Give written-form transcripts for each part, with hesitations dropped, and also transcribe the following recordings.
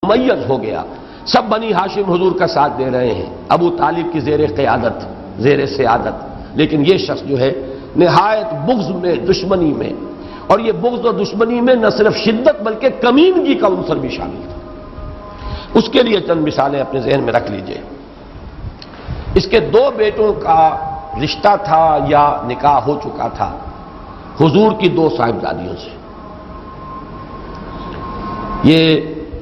ممیز ہو گیا. سب بنی ہاشم حضور کا ساتھ دے رہے ہیں، ابو طالب کی زیر قیادت، زیر سیادت. لیکن یہ شخص جو ہے نہایت بغض میں، دشمنی میں، اور یہ بغض اور دشمنی میں نہ صرف شدت بلکہ کمینگی کا عنصر بھی شامل تھا. اس کے لیے چند مثالیں اپنے ذہن میں رکھ لیجئے. اس کے 2 بیٹوں کا رشتہ تھا یا نکاح ہو چکا تھا حضور کی 2 صاحبزادیوں سے. یہ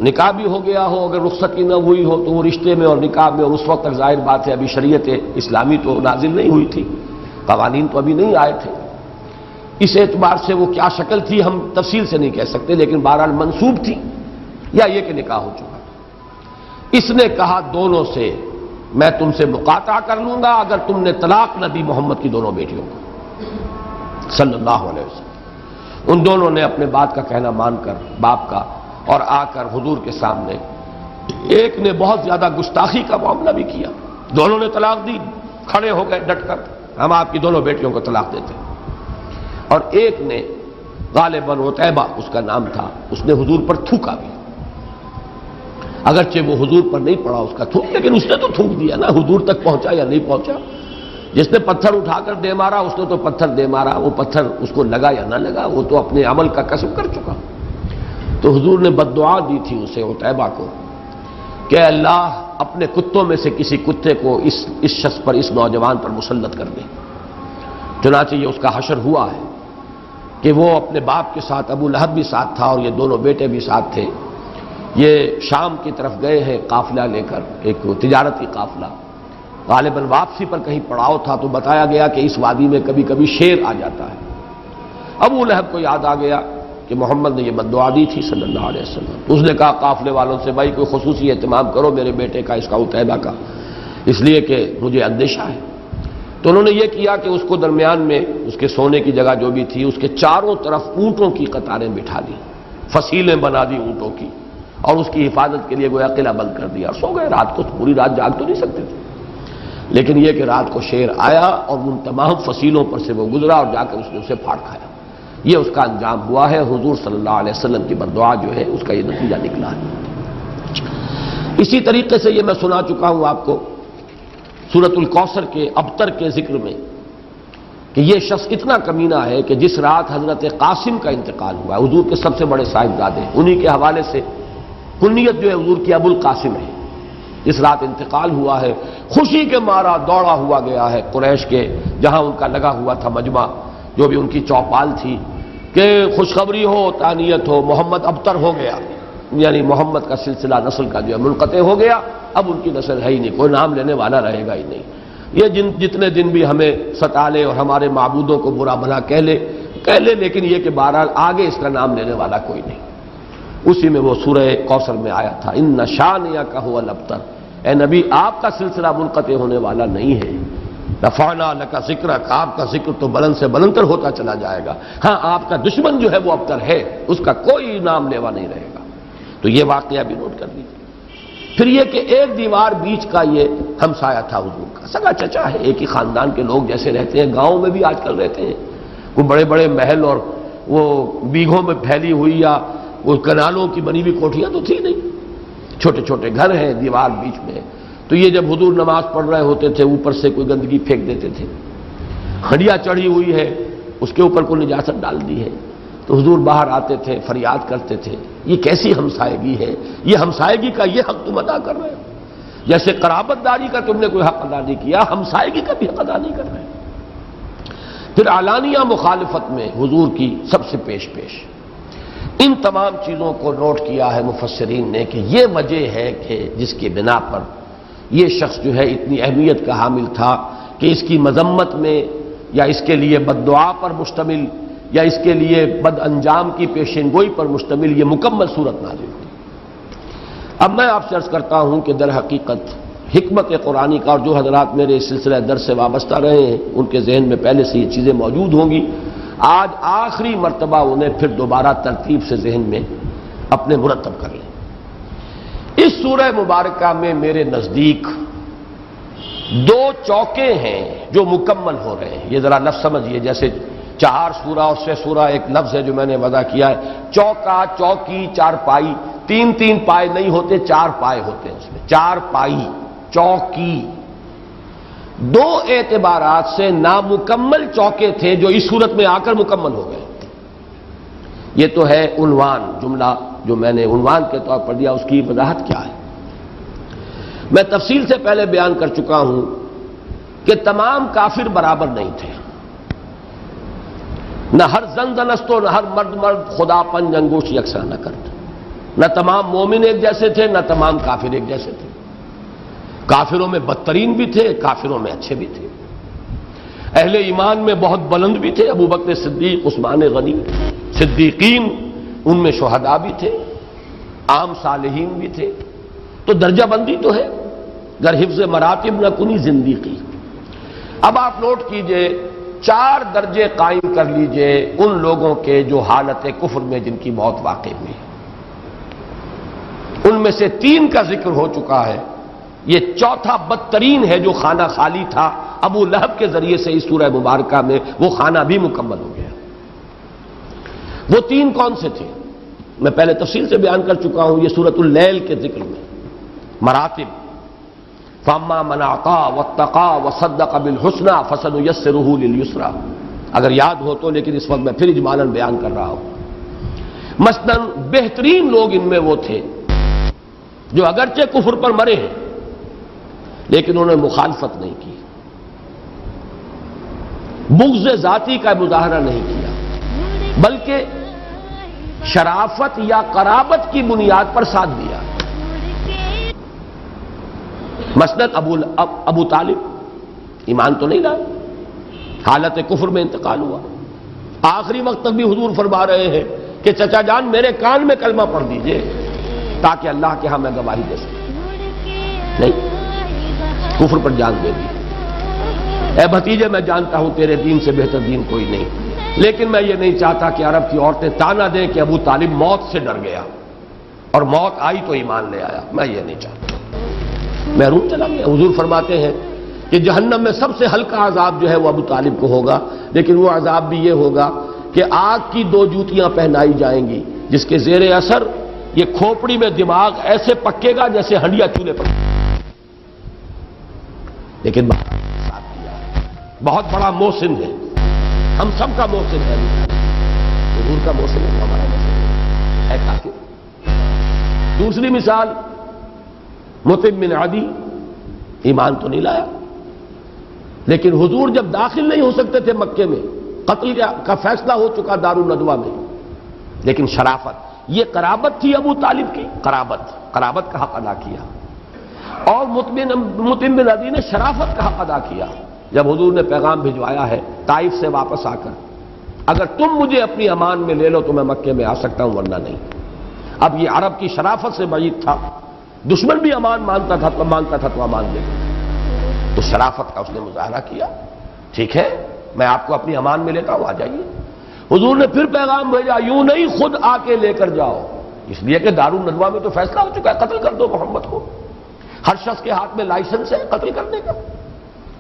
نکاح بھی ہو گیا ہو، اگر رخصتی نہ ہوئی ہو تو وہ رشتے میں اور نکاح میں، اور اس وقت تک ظاہر بات ہے ابھی شریعت اسلامی تو نازل نہیں ہوئی تھی، قوانین تو ابھی نہیں آئے تھے. اس اعتبار سے وہ کیا شکل تھی ہم تفصیل سے نہیں کہہ سکتے، لیکن بہرحال منسوب تھی یا یہ کہ نکاح ہو چکا. اس نے کہا دونوں سے میں تم سے مقاطعہ کر لوں گا اگر تم نے طلاق نہ دی محمد کی دونوں بیٹیوں کو صلی اللہ علیہ وسلم. ان دونوں نے اپنے بات کا کہنا مان کر باپ کا اور آ کر حضور کے سامنے، ایک نے بہت زیادہ گستاخی کا معاملہ بھی کیا، دونوں نے طلاق دی، کھڑے ہو گئے ڈٹ کر ہم آپ کی دونوں بیٹیوں کو طلاق دیتے ہیں. اور ایک نے غالباً عتیبہ اس کا نام تھا، اس نے حضور پر تھوکا بھی، اگرچہ وہ حضور پر نہیں پڑا اس کا تھوک، لیکن اس نے تو تھوک دیا نا، حضور تک پہنچا یا نہیں پہنچا. جس نے پتھر اٹھا کر دے مارا اس نے تو پتھر دے مارا، وہ پتھر اس کو لگا یا نہ لگا وہ تو اپنے عمل کا کسب کر چکا. تو حضور نے بد دعا دی تھی اسے عتیبہ کو کہ اللہ اپنے کتوں میں سے کسی کتے کو اس شخص پر، اس نوجوان پر مسلط کر دے. چنانچہ یہ اس کا حشر ہوا ہے کہ وہ اپنے باپ کے ساتھ، ابو لہب بھی ساتھ تھا اور یہ دونوں بیٹے بھی ساتھ تھے. یہ شام کی طرف گئے ہیں قافلہ لے کر، ایک تجارتی قافلہ، غالباً واپسی پر کہیں پڑاؤ تھا تو بتایا گیا کہ اس وادی میں کبھی کبھی شیر آ جاتا ہے. ابو لہب کو یاد آ گیا کہ محمد نے یہ بد دعا دی تھی صلی اللہ علیہ وسلم. اس نے کہا قافلے والوں سے بھائی کوئی خصوصی اہتمام کرو میرے بیٹے کا، اس کا عتیبہ کا، اس لیے کہ مجھے اندیشہ ہے. تو انہوں نے یہ کیا کہ اس کو درمیان میں اس کے سونے کی جگہ جو بھی تھی اس کے چاروں طرف اونٹوں کی قطاریں بٹھا دی، فصیلیں بنا دی اونٹوں کی، اور اس کی حفاظت کے لیے گویا قلعہ بند کر دیا اور سو گئے. رات کو پوری رات جاگ تو نہیں سکتے تھے، لیکن یہ کہ رات کو شیر آیا اور ان تمام فصیلوں پر سے وہ گزرا اور جا کر اس نے اسے پھاڑ کھایا. یہ اس کا انجام ہوا ہے. حضور صلی اللہ علیہ وسلم کی بد دعا جو ہے اس کا یہ نتیجہ نکلا ہے. اسی طریقے سے یہ میں سنا چکا ہوں آپ کو سورۃ الکوثر کے ابتر کے ذکر میں کہ یہ شخص اتنا کمینہ ہے کہ جس رات حضرت قاسم کا انتقال ہوا ہے، حضور کے سب سے بڑے صاحبزادے، انہی کے حوالے سے کنیت جو ہے حضور کی ابو القاسم ہے، اس رات انتقال ہوا ہے. خوشی کے مارا دوڑا ہوا گیا ہے قریش کے جہاں ان کا لگا ہوا تھا مجمع، جو بھی ان کی چوپال تھی، کہ خوشخبری ہو، تانیت ہو، محمد ابتر ہو گیا، یعنی محمد کا سلسلہ نسل کا جو ہے منقطع ہو گیا، اب ان کی نسل ہے ہی نہیں، کوئی نام لینے والا رہے گا ہی نہیں. یہ جتنے دن بھی ہمیں ستا لے اور ہمارے معبودوں کو برا بھلا کہہ لے، لیکن یہ کہ بہرحال آگے اس کا نام لینے والا کوئی نہیں. اسی میں وہ سورہ کوثر میں آیا تھا ان شانئک ھو الابتر، اے نبی آپ کا سلسلہ منقطع ہونے والا نہیں ہے. رفعنا لک ذکرک، آپ کا ذکر تو بلند سے بلندتر ہوتا چلا جائے گا. ہاں آپ کا دشمن جو ہے وہ ابتر ہے، اس کا کوئی نام لیوا نہیں رہے گا. تو یہ واقعہ بھی نوٹ کر لیجیے. پھر یہ کہ ایک دیوار بیچ کا یہ ہمسایہ تھا حضور کا، سگا چچا ہے، ایک ہی خاندان کے لوگ جیسے رہتے ہیں گاؤں میں بھی آج کل رہتے ہیں، کوئی بڑے بڑے محل اور وہ بیگھوں میں پھیلی ہوئی یا وہ کنالوں کی بنی ہوئی کوٹھیاں تو تھی نہیں، چھوٹے چھوٹے گھر ہیں، دیوار بیچ میں. تو یہ جب حضور نماز پڑھ رہے ہوتے تھے اوپر سے کوئی گندگی پھینک دیتے تھے، ہنڈیا چڑھی ہوئی ہے اس کے اوپر کوئی نجاست ڈال دی ہے، تو حضور باہر آتے تھے، فریاد کرتے تھے یہ کیسی ہمسائیگی ہے، یہ ہمسائیگی کا یہ حق تم ادا کر رہے ہو، جیسے قرابت داری کا تم نے کوئی حق ادا نہیں کیا، ہمسائیگی کا بھی حق ادا نہیں کر رہے. پھر اعلانیہ مخالفت میں حضور کی سب سے پیش ان تمام چیزوں کو نوٹ کیا ہے مفسرین نے کہ یہ وجہ ہے کہ جس کی بنا پر یہ شخص جو ہے اتنی اہمیت کا حامل تھا کہ اس کی مذمت میں یا اس کے لیے بد دعا پر مشتمل یا اس کے لیے بد انجام کی پیشین گوئی پر مشتمل یہ مکمل صورت نازل ہوئی. اب میں آپ سے عرض کرتا ہوں کہ در حقیقت حکمت قرآنی کا، اور جو حضرات میرے اس سلسلہ درس سے وابستہ رہے ہیں ان کے ذہن میں پہلے سے یہ چیزیں موجود ہوں گی، آج آخری مرتبہ انہیں پھر دوبارہ ترتیب سے ذہن میں اپنے مرتب کر لیں. اس سورہ مبارکہ میں میرے نزدیک 2 چوکے ہیں جو مکمل ہو رہے ہیں. یہ ذرا لفظ سمجھیے، جیسے 4 سورہ اور 6 سورہ ایک لفظ ہے جو میں نے وضع کیا ہے، چوکا، چوکی، چارپائی، تین تین پائے نہیں ہوتے، چار پائے ہوتے ہیں اس میں، چار پائی چوکی. دو اعتبارات سے نامکمل چوکے تھے جو اس صورت میں آ کر مکمل ہو گئے. یہ تو ہے عنوان، جملہ جو میں نے عنوان کے طور پر دیا، اس کی وضاحت کیا ہے. میں تفصیل سے پہلے بیان کر چکا ہوں کہ تمام کافر برابر نہیں تھے. نہ ہر زن زنستو، نہ ہر مرد مرد خدا پن جنگوش یکساں نہ کرتے. نہ تمام مومن ایک جیسے تھے، نہ تمام کافر ایک جیسے تھے. کافروں میں بدترین بھی تھے، کافروں میں اچھے بھی تھے. اہل ایمان میں بہت بلند بھی تھے، ابو بکر صدیق، عثمان غنی، صدیقین، ان میں شہداء بھی تھے، عام صالحین بھی تھے. تو درجہ بندی تو ہے، گر حفظ مراتب نہ کنی زندگی. اب آپ نوٹ کیجئے، 4 درجے قائم کر لیجئے ان لوگوں کے جو حالت کفر میں جن کی موت واقع ہوئی. ان میں سے 3 کا ذکر ہو چکا ہے. یہ چوتھا بدترین ہے جو خانہ خالی تھا، ابو لہب کے ذریعے سے اس سورہ مبارکہ میں وہ خانہ بھی مکمل ہو گیا. وہ 3 کون سے تھے میں پہلے تفصیل سے بیان کر چکا ہوں. یہ سورۃ اللیل کے ذکر میں مراتب، فاما من اعطى واتقى وصدق بالحسنى فسنيسره لليسرى. اگر یاد ہو تو، لیکن اس وقت میں پھر اجمالاً بیان کر رہا ہوں. مثلاً بہترین لوگ ان میں وہ تھے جو اگرچہ کفر پر مرے ہیں لیکن انہوں نے مخالفت نہیں کی، بغض ذاتی کا مظاہرہ نہیں کیا، بلکہ شرافت یا قرابت کی بنیاد پر ساتھ دیا. مثلاً ابو طالب ایمان تو نہیں لائے، حالت کفر میں انتقال ہوا. آخری وقت تک بھی حضور فرما رہے ہیں کہ چچا جان میرے کان میں کلمہ پڑھ دیجئے تاکہ اللہ کے ہاں میں گواہی دے سکوں. نہیں، کفر پر جان دے دی. اے بھتیجے، میں جانتا ہوں تیرے دین سے بہتر دین کوئی نہیں، لیکن میں یہ نہیں چاہتا کہ عرب کی عورتیں تانا دیں کہ ابو طالب موت سے ڈر گیا اور موت آئی تو ایمان لے آیا. میں یہ نہیں چاہتا. محروم چلا گیا. حضور فرماتے ہیں کہ جہنم میں سب سے ہلکا عذاب جو ہے وہ ابو طالب کو ہوگا، لیکن وہ عذاب بھی یہ ہوگا کہ آگ کی 2 جوتیاں پہنائی جائیں گی جس کے زیر اثر یہ کھوپڑی میں دماغ ایسے پکے گا جیسے ہنڈیا چولہے پر. لیکن ساتھ دیا، بہت بڑا محسن ہے، ہم سب کا محسن ہے، حضور کا محسن ہے، ہمارا محسن ہے کافر. دوسری مثال مطعم بن عدی، ایمان تو نہیں لایا، لیکن حضور جب داخل نہیں ہو سکتے تھے مکے میں، قتل کا فیصلہ ہو چکا دارالندوہ میں، لیکن شرافت، یہ قرابت تھی ابو طالب کی، قرابت کا حق ادا کیا. اور مطعم بن عدی نے شرافت کا حق ادا کیا. جب حضور نے پیغام بھجوایا ہے طائف سے واپس آ کر، اگر تم مجھے اپنی امان میں لے لو تو میں مکے میں آ سکتا ہوں، ورنہ نہیں. اب یہ عرب کی شرافت سے بعید تھا، دشمن بھی امان مانتا تھا تو امان دے گا. تو شرافت کا اس نے مظاہرہ کیا. ٹھیک ہے، میں آپ کو اپنی امان میں لیتا ہوں، آ جائیے. حضور نے پھر پیغام بھیجا، یوں نہیں خود آ کے لے کر جاؤ، اس لیے کہ دارالندوہ میں تو فیصلہ ہو چکا ہے، قتل کر دو محمد کو. ہر شخص کے ہاتھ میں لائسنس ہے قتل کرنے کا،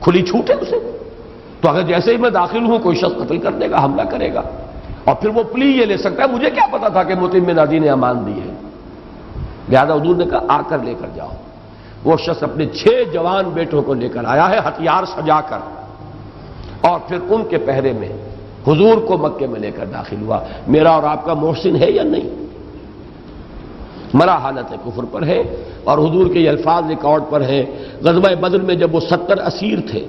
کھلی چھوٹ ہے اسے. تو اگر جیسے ہی میں داخل ہوں کوئی شخص قتل کرنے کا حملہ کرے گا، اور پھر وہ پلی یہ لے سکتا ہے مجھے کیا پتا تھا کہ مطعم بن عدی نے امان دی ہے. لہذا حضور نے کہا آ کر لے کر جاؤ. وہ شخص اپنے 6 جوان بیٹوں کو لے کر آیا ہے ہتھیار سجا کر، اور پھر ان کے پہرے میں حضور کو مکے میں لے کر داخل ہوا. میرا اور آپ کا محسن ہے یا نہیں؟ مرا حالت کفر پر ہے. اور حضور کے یہ الفاظ ریکارڈ پر ہیں، غزوہ بدر میں جب وہ 70 اسیر تھے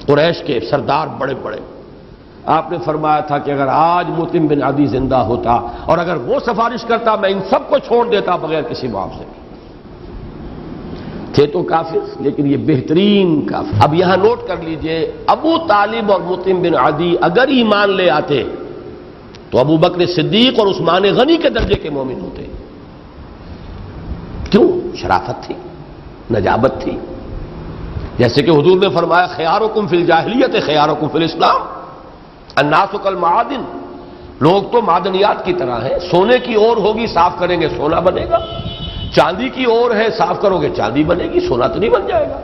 قریش کے سردار بڑے بڑے، آپ نے فرمایا تھا کہ اگر آج مطعم بن عدی زندہ ہوتا اور اگر وہ سفارش کرتا میں ان سب کو چھوڑ دیتا بغیر کسی معاوضے کے. تھے تو کافر، لیکن یہ بہترین کافر. اب یہاں نوٹ کر لیجئے، ابو طالب اور مطعم بن عدی اگر ایمان لے آتے تو ابو بکر صدیق اور عثمان غنی کے درجے کے مومن ہوتے. کیوں؟ شرافت تھی، نجابت تھی. جیسے کہ حضور نے فرمایا خیارکم فی الجاہلیت خیارکم فی الاسلام، الناس کالمعادن، لوگ تو معدنیات کی طرح ہیں. سونے کی اور ہوگی صاف کریں گے سونا بنے گا، چاندی کی اور ہے صاف کرو گے چاندی بنے گی، سونا تو نہیں بن جائے گا.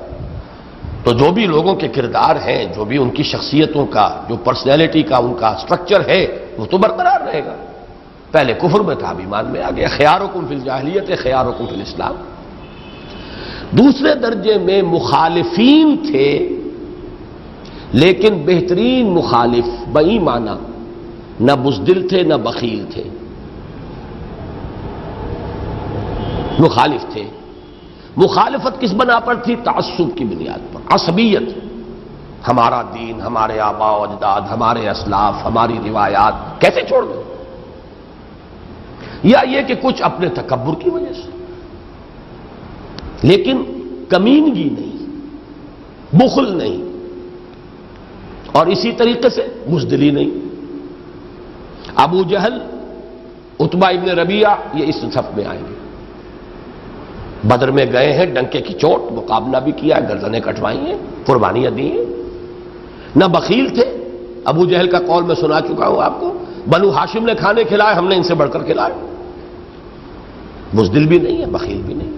تو جو بھی لوگوں کے کردار ہیں، جو بھی ان کی شخصیتوں کا، جو پرسنالٹی کا ان کا سٹرکچر ہے، وہ تو برقرار رہے گا. پہلے کفر میں تھا، اب ایمان میں آ گیا۔ خیارکم فی الجاہلیت خیارکم فی الاسلام۔ دوسرے درجے میں مخالفین تھے، لیکن بہترین مخالف بئی معنی، نہ بزدل تھے نہ بخیل تھے، مخالف تھے۔ مخالفت کس بنا پر تھی؟ تعصب کی بنیاد پر، عصبیت، ہمارا دین، ہمارے آباء و اجداد، ہمارے اسلاف، ہماری روایات کیسے چھوڑ دیں؟ یا یہ کہ کچھ اپنے تکبر کی وجہ سے، لیکن کمینگی نہیں، بخل نہیں، اور اسی طریقے سے بزدلی نہیں۔ ابو جہل، عتبہ ابن ربیعہ یہ اس صف میں آئیں گے۔ بدر میں گئے ہیں، ڈنکے کی چوٹ، مقابلہ بھی کیا ہے، گردنیں کٹوائی ہیں، قربانیاں دی ہیں۔ نہ بخیل تھے، ابو جہل کا قول میں سنا چکا ہوں آپ کو، بنو ہاشم نے کھانے کھلائے، ہم نے ان سے بڑھ کر کھلائے۔ بزدل بھی نہیں ہے، بخیل بھی نہیں۔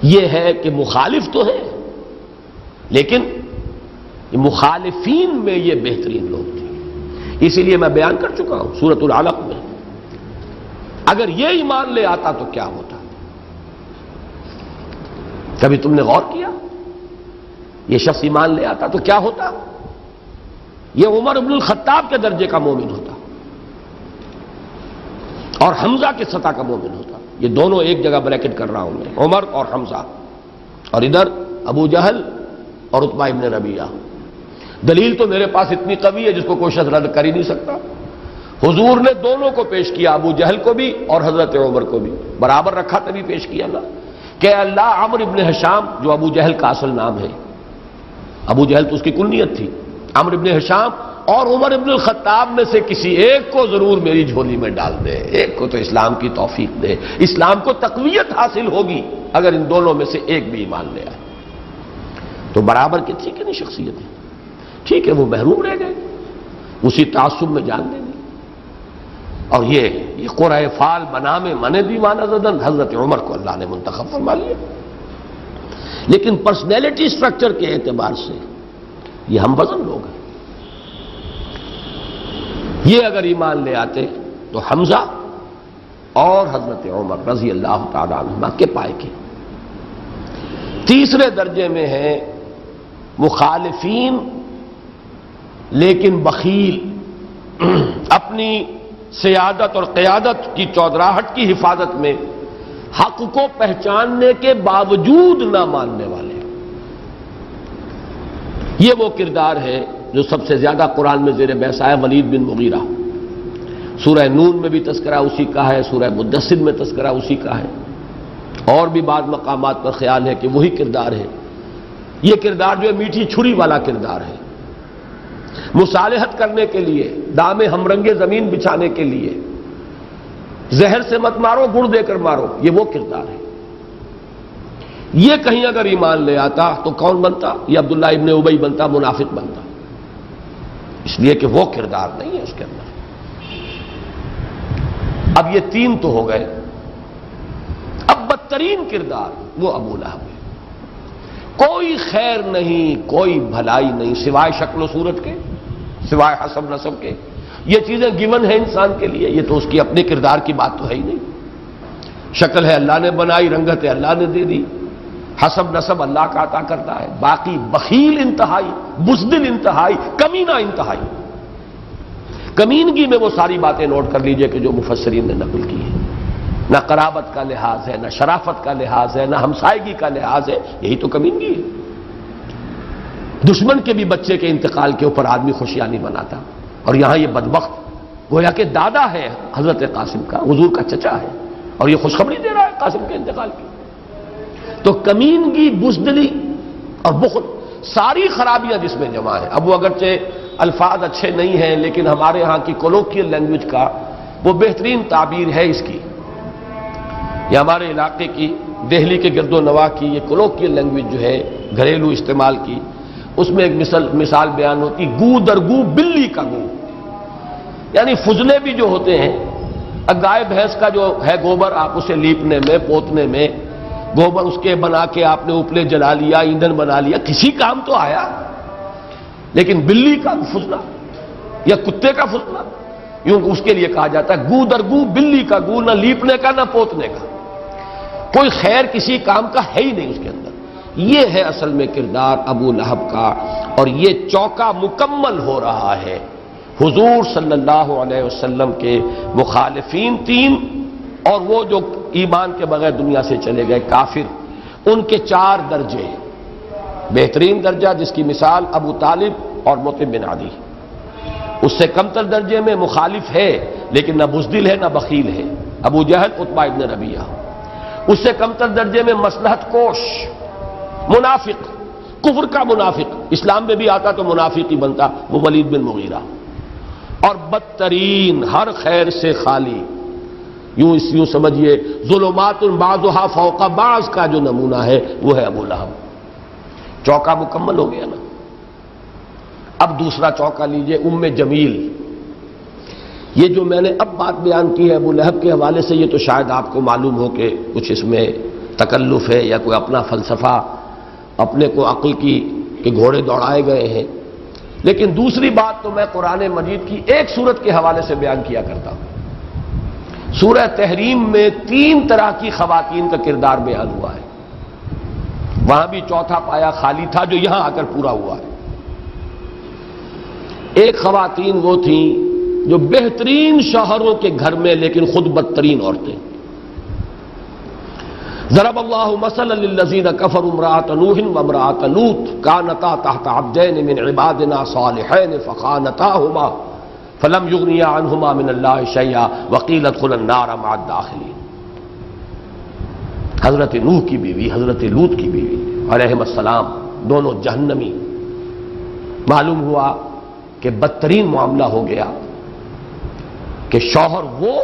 یہ ہے کہ مخالف تو ہے، لیکن مخالفین میں یہ بہترین لوگ تھے۔ اسی لیے میں بیان کر چکا ہوں سورۃ العلق میں، اگر یہ ایمان لے آتا تو کیا ہوتا؟ کبھی تم نے غور کیا؟ یہ شخص ایمان لے آتا تو کیا ہوتا؟ یہ عمر بن الخطاب کے درجے کا مومن ہوتا اور حمزہ کے سطح کا مومن ہوتا۔ یہ دونوں ایک جگہ بریکٹ کر رہا ہوں میں، عمر اور حمزہ، اور ادھر ابو جہل اور عتبہ ابن ربیعہ۔ دلیل تو میرے پاس اتنی قوی ہے جس کو کوئی شخص رد کر ہی نہیں سکتا۔ حضور نے دونوں کو پیش کیا، ابو جہل کو بھی اور حضرت عمر کو بھی برابر رکھا، تبھی پیش کیا نا کہ اللہ عمرو ابن ہشام، جو ابو جہل کا اصل نام ہے، ابو جہل تو اس کی کنیت تھی، عمرو ابن ہشام اور عمر ابن الخطاب میں سے کسی ایک کو ضرور میری جھولی میں ڈال دے، ایک کو تو اسلام کی توفیق دے، اسلام کو تقویت حاصل ہوگی اگر ان دونوں میں سے ایک بھی ایمان لے آئے۔ تو برابر کی تھی کہ نہیں شخصیت ہے؟ ٹھیک ہے، وہ محروم رہ گئے اسی تعصب میں جان دیں گے۔ اور یہ قرۂ فال بنا میں من دیوانہ زدن، حضرت عمر کو اللہ نے منتخب فرما لیا۔ لیکن پرسنالٹی سٹرکچر کے اعتبار سے یہ ہم وزن لوگ ہیں۔ یہ اگر ایمان لے آتے تو حمزہ اور حضرت عمر رضی اللہ تعالی عنہما کے پائے کے۔ تیسرے درجے میں ہیں مخالفین لیکن بخیل، اپنی سیادت اور قیادت کی چودراہٹ کی حفاظت میں حق کو پہچاننے کے باوجود نہ ماننے والے۔ یہ وہ کردار ہے جو سب سے زیادہ قرآن میں زیر بحث آیا، ولید بن مغیرہ۔ سورہ نون میں بھی تذکرہ اسی کا ہے، سورہ مدثر میں تذکرہ اسی کا ہے، اور بھی بعض مقامات پر خیال ہے کہ وہی کردار ہے۔ یہ کردار جو ہے میٹھی چھری والا کردار ہے، مصالحت کرنے کے لیے، دام ہمرنگ زمین بچھانے کے لیے، زہر سے مت مارو گڑ دے کر مارو، یہ وہ کردار ہے۔ یہ کہیں اگر ایمان لے آتا تو کون بنتا؟ یہ عبداللہ ابن ابی بنتا، منافق بنتا، اس لیے کہ وہ کردار نہیں ہے اس کے اندر۔ اب یہ تین تو ہو گئے، اب بدترین کردار وہ ابو لہب ہے۔ کوئی خیر نہیں، کوئی بھلائی نہیں سوائے شکل و صورت کے، سوائے حسب نسب کے۔ یہ چیزیں گیون ہیں انسان کے لیے، یہ تو اس کی اپنے کردار کی بات تو ہے ہی نہیں۔ شکل ہے اللہ نے بنائی، رنگت ہے اللہ نے دے دی، حسب نسب اللہ کا عطا کرتا ہے، باقی بخیل انتہائی، بزدل انتہائی، کمینہ انتہائی۔ کمینگی میں وہ ساری باتیں نوٹ کر لیجئے کہ جو مفسرین نے نقل کی ہیں، نہ قرابت کا لحاظ ہے، نہ شرافت کا لحاظ ہے، نہ ہمسائیگی کا لحاظ ہے، یہی تو کمینگی ہے۔ دشمن کے بھی بچے کے انتقال کے اوپر آدمی خوشیاں نہیں مناتا، اور یہاں یہ بدبخت گویا کہ دادا ہے حضرت قاسم کا، حضور کا چچا ہے، اور یہ خوشخبری دے رہا ہے قاسم کے انتقال کی۔ تو کمینگی، بزدلی اور بخل، ساری خرابیاں جس میں جمع ہیں۔ اب وہ اگرچہ الفاظ اچھے نہیں ہیں، لیکن ہمارے ہاں کی کولوکیل لینگویج کا وہ بہترین تعبیر ہے اس کی۔ یہ ہمارے علاقے کی، دہلی کے گرد و نواح کی یہ کولوکیل لینگویج جو ہے گھریلو استعمال کی، اس میں ایک مثال بیان ہوتی، گو در گو بلی کا گو، یعنی فضلے بھی جو ہوتے ہیں، گائے بھینس کا جو ہے گوبر، آپ اسے لیپنے میں، پوتنے میں، گوبر اس کے بنا کے آپ نے اوپلے جلا لیا، ایندھن بنا لیا، کسی کام تو آیا۔ لیکن بلی کا فضلہ یا کتے کا فضلہ یوں اس کے لیے کہا جاتا ہے گو در گو، بلی کا گو، نہ لیپنے کا نہ پوتنے کا، کوئی خیر کسی کام کا ہے ہی نہیں اس کے اندر۔ یہ ہے اصل میں کردار ابو لہب کا، اور یہ چوکا مکمل ہو رہا ہے۔ حضور صلی اللہ علیہ وسلم کے مخالفین تین، اور وہ جو ایمان کے بغیر دنیا سے چلے گئے کافر، ان کے 4 درجے۔ بہترین درجہ جس کی مثال ابو طالب اور مطعم بن عدی، اس سے کمتر درجے میں مخالف ہے لیکن نہ بزدل ہے نہ بخیل ہے، ابو جہل عتبہ ابن ربیعہ۔ اس سے کمتر درجے میں مصلحت کوش، منافق، کفر کا منافق، اسلام میں بھی آتا تو منافق ہی بنتا، وہ ولید بن مغیرہ۔ اور بدترین، ہر خیر سے خالی، یوں سمجھیے ظلمات بعضھا فوق بعض کا جو نمونہ ہے وہ ہے ابو لہب۔ چوکا مکمل ہو گیا نا۔ اب دوسرا چوکا لیجئے، ام جمیل۔ یہ جو میں نے اب بات بیان کی ہے ابو لہب کے حوالے سے، یہ تو شاید آپ کو معلوم ہو کہ کچھ اس میں تکلف ہے یا کوئی اپنا فلسفہ، اپنے کو عقل کی کہ گھوڑے دوڑائے گئے ہیں، لیکن دوسری بات تو میں قرآن مجید کی ایک سورت کے حوالے سے بیان کیا کرتا ہوں۔ سورہ تحریم میں 3 طرح کی خواتین کا کردار بیان ہوا ہے، وہاں بھی چوتھا پایا خالی تھا جو یہاں آ کر پورا ہوا ہے۔ ایک خواتین وہ تھیں جو بہترین شوہروں کے گھر میں لیکن خود بدترین عورتیں۔ ضرب اللہ مثلا للذین کفروا امرأۃ نوح وامرأۃ لوط کانتا تحت عبدین من عبادنا صالحین فخانتاہما فلم یغنیا عنہما من اللہ شیئا وقیل ادخلا النار مع الداخلین۔ حضرت نوح کی بیوی، حضرت لوط کی بیوی علیہم السلام، دونوں جہنمی۔ معلوم ہوا کہ بدترین معاملہ ہو گیا کہ شوہر وہ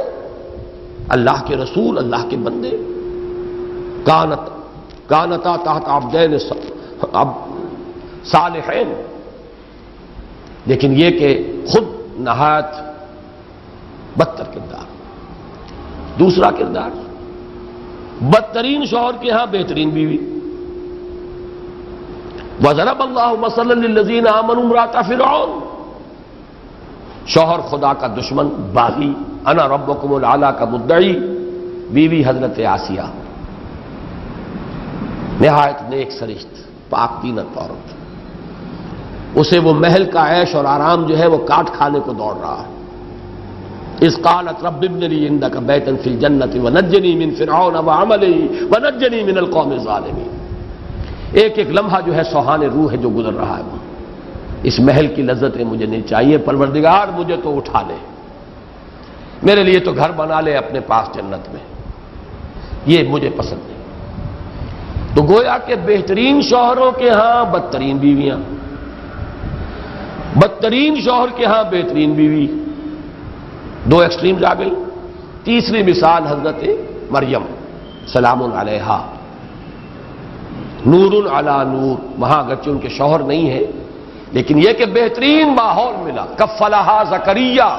اللہ کے رسول، اللہ کے بندے، کانتا تحت عبدین صالحین، لیکن یہ کہ خود نہایت بدتر کردار۔ دوسرا کردار، بدترین شوہر کے ہاں بہترین بیوی۔ وَضَرَبَ اللَّهُ مَثَلًا لِلَّذِينَ آمَنُوا امْرَأَتَ فِرْعَوْنَ، شوہر خدا کا دشمن، باغی، انا ربکم الاعلی کا مدعی، بیوی حضرت آسیہ، نہایت نیک سرشت، پاک طینت عورت۔ اسے وہ محل کا عیش اور آرام جو ہے وہ کاٹ کھانے کو دوڑ رہا ہے۔ اذ قالت رب ابن لی عندک بیتا فی الجنۃ ونجنی من فرعون وعملہ ونجنی من القوم الظالمین۔ ایک ایک لمحہ جو ہے سوہان روح ہے جو گزر رہا ہے، اس محل کی لذتیں مجھے نہیں چاہیے، پروردگار مجھے تو اٹھا لے، میرے لیے تو گھر بنا لے اپنے پاس جنت میں، یہ مجھے پسند نہیں۔ تو گویا کہ بہترین شوہروں کے ہاں بدترین بیویاں، بدترین شوہر کے ہاں بہترین بیوی، 2 ایکسٹریمز آ گئی۔ تیسری مثال حضرت مریم سلام علیہا، نور علی نور، وہاں اگرچہ ان کے شوہر نہیں ہے لیکن یہ کہ بہترین ماحول ملا۔ کفلہا زکریا،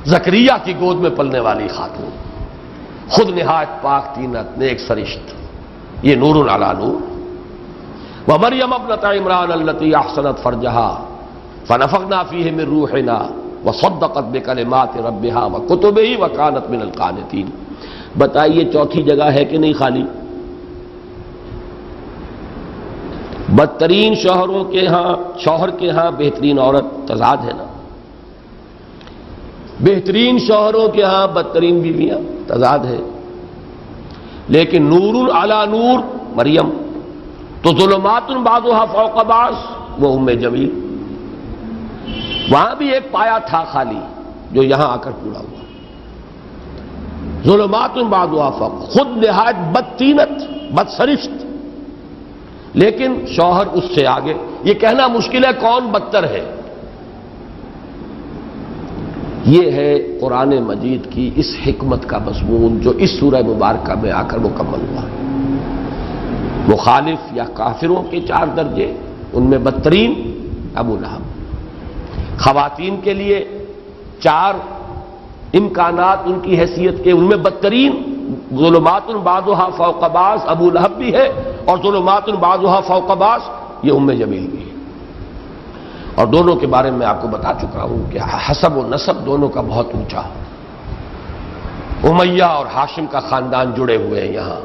زکریا کی گود میں پلنے والی خاتون، خود نہایت پاک طینت، نیک سرشت، یہ نور علی نور۔ ومریم ابنۃ عمران التی احصنت فرجہا فنفخنا فیہ من روحنا وصدقت بکلمات ربہا وکتبہ وکانت من القانتین۔ بتائیے چوتھی جگہ ہے کہ نہیں خالی؟ بدترین شوہروں کے ہاں، شوہر کے ہاں بہترین عورت، تضاد ہے نا؟ بہترین شوہروں کے ہاں بدترین بیویاں، تضاد ہے۔ لیکن نور علی نور مریم، تو ظلمات بعضھا فوق بعض وہ ام جمیل، وہاں بھی ایک پایا تھا خالی جو یہاں آ کر پورا ہوا۔ ظلمات بعضھا فوق، خود نہایت بدطینت، بدسرشت، لیکن شوہر اس سے آگے۔ یہ کہنا مشکل ہے کون بدتر ہے۔ یہ ہے قرآن مجید کی اس حکمت کا مضمون جو اس سورہ مبارکہ میں آ کر مکمل ہوا۔ مخالف یا کافروں کے 4 درجے، ان میں بدترین ابو لہب۔ خواتین کے لیے 4 امکانات ان کی حیثیت کے، ان میں بدترین ظلمات بعضھا فوق بعض ابو لہب بھی ہے، اور ظلمات بعضھا فوق بعض یہ ام جمیل بھی ہے۔ اور دونوں کے بارے میں آپ کو بتا چکا ہوں کہ حسب و نسب دونوں کا بہت اونچا، امیہ اور ہاشم کا خاندان جڑے ہوئے ہیں یہاں،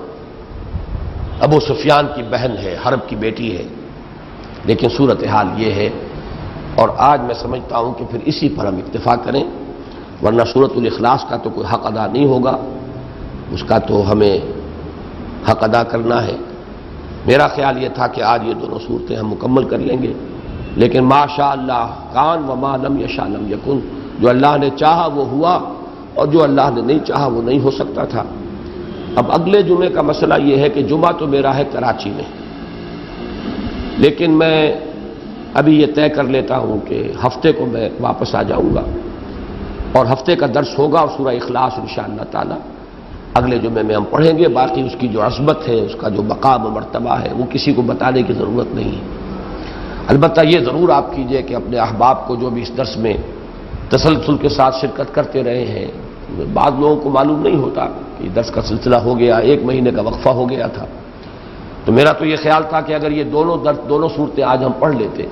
ابو سفیان کی بہن ہے، حرب کی بیٹی ہے، لیکن صورتحال یہ ہے۔ اور آج میں سمجھتا ہوں کہ پھر اسی پر ہم اکتفا کریں، ورنہ سورۃ الاخلاص کا تو کوئی حق ادا نہیں ہوگا، اس کا تو ہمیں حق ادا کرنا ہے۔ میرا خیال یہ تھا کہ آج یہ دونوں صورتیں ہم مکمل کر لیں گے، لیکن ما شاء اللہ کان وما لم یشاء لم یکن، جو اللہ نے چاہا وہ ہوا، اور جو اللہ نے نہیں چاہا وہ نہیں ہو سکتا تھا۔ اب اگلے جمعے کا مسئلہ یہ ہے کہ جمعہ تو میرا ہے کراچی میں، لیکن میں ابھی یہ طے کر لیتا ہوں کہ ہفتے کو میں واپس آ جاؤں گا، اور ہفتے کا درس ہوگا اور سورہ اخلاص انشاءاللہ تعالی اگلے جمعے میں ہم پڑھیں گے۔ باقی اس کی جو عظمت ہے، اس کا جو مقام و مرتبہ ہے، وہ کسی کو بتانے کی ضرورت نہیں ہے۔ البتہ یہ ضرور آپ کیجئے کہ اپنے احباب کو جو بھی اس درس میں تسلسل کے ساتھ شرکت کرتے رہے ہیں، بعض لوگوں کو معلوم نہیں ہوتا کہ درس کا سلسلہ ہو گیا، 1 مہینے کا وقفہ ہو گیا تھا، تو میرا تو یہ خیال تھا کہ اگر یہ دونوں صورتیں آج ہم پڑھ لیتے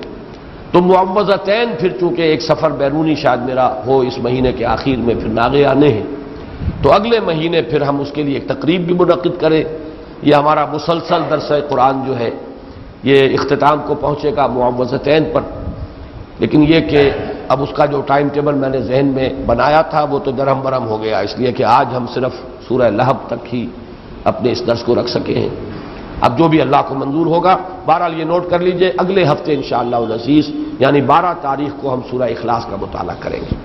تو معوذتین، پھر چونکہ ایک سفر بیرونی شاید میرا ہو اس مہینے کے آخر میں، پھر ناغے آنے ہیں، تو اگلے مہینے پھر ہم اس کے لیے ایک تقریب بھی منعقد کریں۔ یہ ہمارا مسلسل درس قرآن جو ہے یہ اختتام کو پہنچے گا معوذتین پر، لیکن یہ کہ اب اس کا جو ٹائم ٹیبل میں نے ذہن میں بنایا تھا وہ تو درہم برہم ہو گیا، اس لیے کہ آج ہم صرف سورہ لہب تک ہی اپنے اس درس کو رکھ سکے ہیں۔ اب جو بھی اللہ کو منظور ہوگا، بہرحال یہ نوٹ کر لیجئے، اگلے ہفتے انشاءاللہ العزیز یعنی 12 تاریخ کو ہم سورہ اخلاص کا مطالعہ کریں گے۔